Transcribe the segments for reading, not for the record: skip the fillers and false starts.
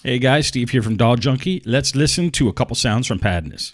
Hey guys, Steve here from Dog Junkie. Let's listen to a couple sounds from Padness.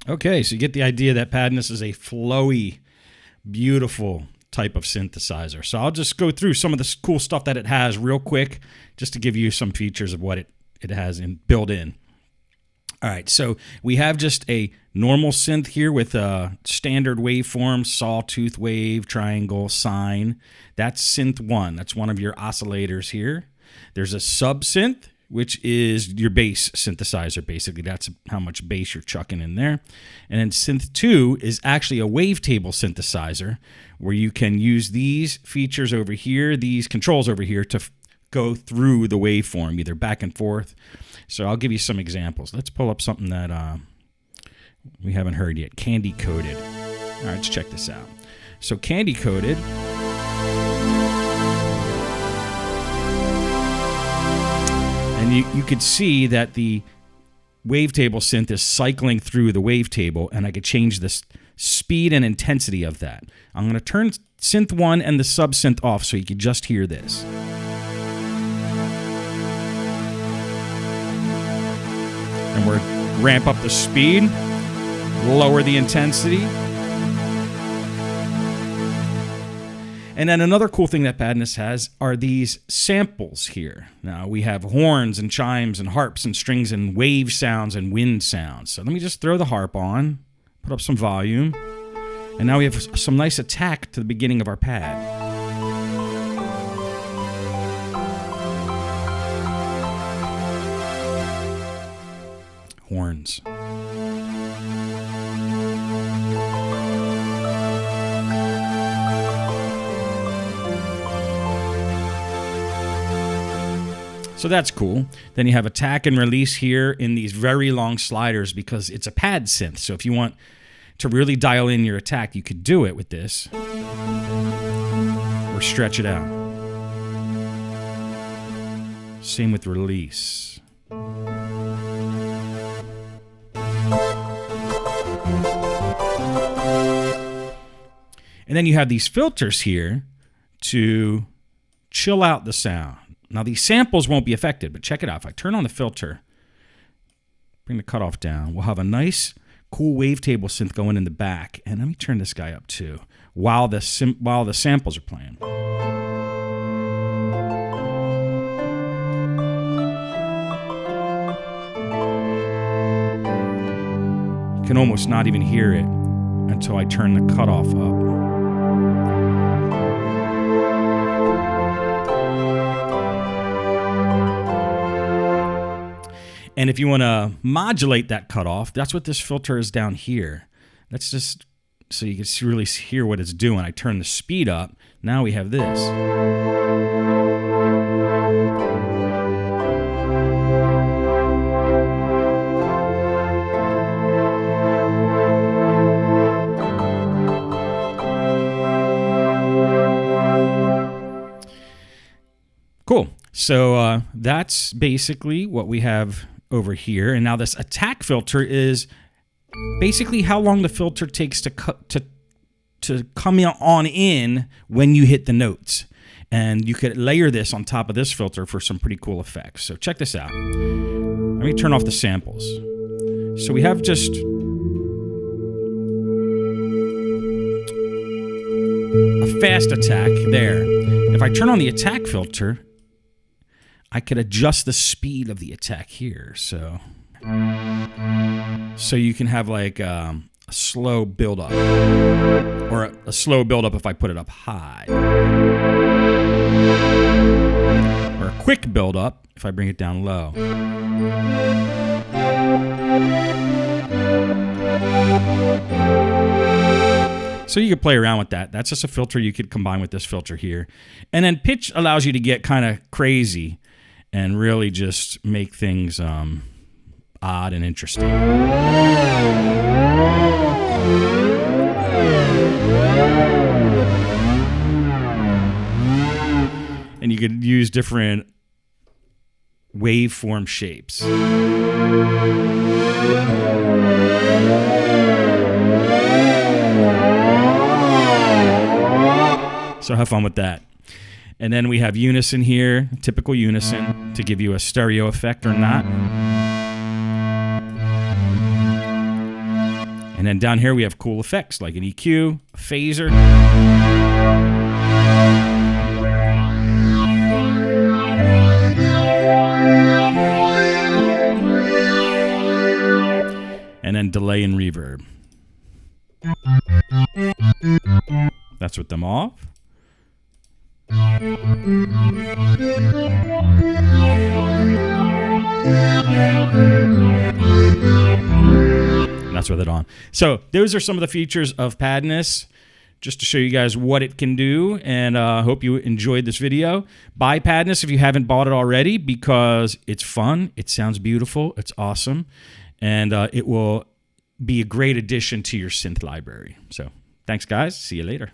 Okay, so you get the idea that Padness is a flowy, beautiful type of synthesizer. So I'll just go through some of the cool stuff that it has real quick, just to give you some features of what it has built in. All right, so we have just a normal synth here with a standard waveform, sawtooth wave, triangle, sine. That's synth 1. That's one of your oscillators here. There's a sub-synth, which is your bass synthesizer, basically. That's how much bass you're chucking in there. And then synth 2 is actually a wavetable synthesizer, where you can use these features over here, these controls over here, to go through the waveform, either back and forth. So I'll give you some examples. Let's pull up something that we haven't heard yet. Candy Coated. All right, let's check this out. So Candy Coated. And you could see that the wavetable synth is cycling through the wavetable, and I could change the speed and intensity of that. I'm going to turn synth 1 and the sub-synth off so you can just hear this. And we're ramp up the speed, lower the intensity. And then another cool thing that Padness has are these samples here. Now we have horns and chimes and harps and strings and wave sounds and wind sounds. So let me just throw the harp on, put up some volume, and now we have some nice attack to the beginning of our pad. Horns. So that's cool. Then you have attack and release here in these very long sliders because it's a pad synth. So if you want to really dial in your attack, you could do it with this. Or stretch it out. Same with release. And then you have these filters here to chill out the sound. Now these samples won't be affected, but check it out. If I turn on the filter, bring the cutoff down, we'll have a nice, cool wavetable synth going in the back. And let me turn this guy up too, while the samples are playing. You can almost not even hear it until I turn the cutoff up. And if you want to modulate that cutoff, that's what this filter is down here. That's just so you can really hear what it's doing. I turn the speed up. Now we have this. Cool. So that's basically what we have over here. And now this attack filter is basically how long the filter takes to come on in when you hit the notes. And you could layer this on top of this filter for some pretty cool effects. So check this out. Let me turn off the samples. So we have just a fast attack there. If I turn on the attack filter, I could adjust the speed of the attack here. So you can have like a slow build up, or a slow build up if I put it up high, or a quick build up if I bring it down low. So you could play around with that. That's just a filter you could combine with this filter here. And then pitch allows you to get kind of crazy and really just make things odd and interesting. And you could use different waveform shapes. So have fun with that. And then we have unison here, typical unison, to give you a stereo effect or not. And then down here we have cool effects like an EQ, a phaser. And then delay and reverb. That's with them off. And that's with it on. So those are some of the features of Padness, just to show you guys what it can do. And I hope you enjoyed this video. Buy Padness if you haven't bought it already, because it's fun, it sounds beautiful, it's awesome, and it will be a great addition to your synth library. So thanks, guys. See you later.